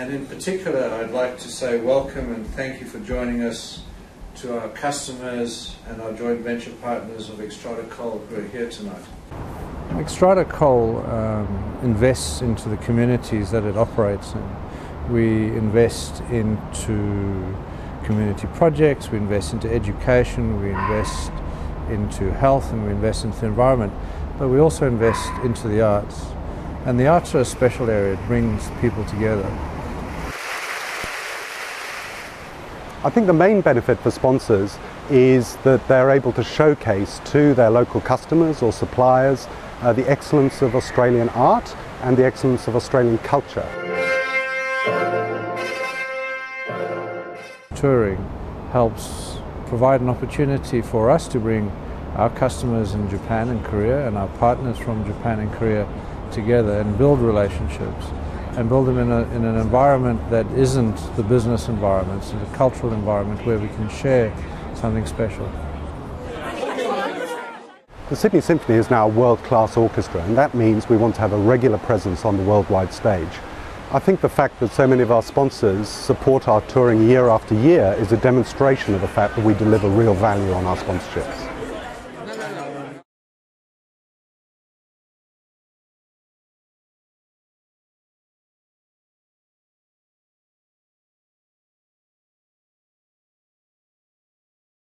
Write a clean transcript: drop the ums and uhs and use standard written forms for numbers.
And in particular, I'd like to say welcome and thank you for joining us to our customers and our joint venture partners of Xstrata Coal who are here tonight. Xstrata Coal invests into the communities that it operates in. We invest into community projects, we invest into education, we invest into health, and we invest into the environment, but we also invest into the arts. And the arts are a special area, it brings people together. I think the main benefit for sponsors is that they're able to showcase to their local customers or suppliers the excellence of Australian art and the excellence of Australian culture. Touring helps provide an opportunity for us to bring our customers in Japan and Korea and our partners from Japan and Korea together and build relationships. And build them in an environment that isn't the business environment, it's a cultural environment where we can share something special. The Sydney Symphony is now a world-class orchestra, and that means we want to have a regular presence on the worldwide stage. I think the fact that so many of our sponsors support our touring year after year is a demonstration of the fact that we deliver real value on our sponsorships.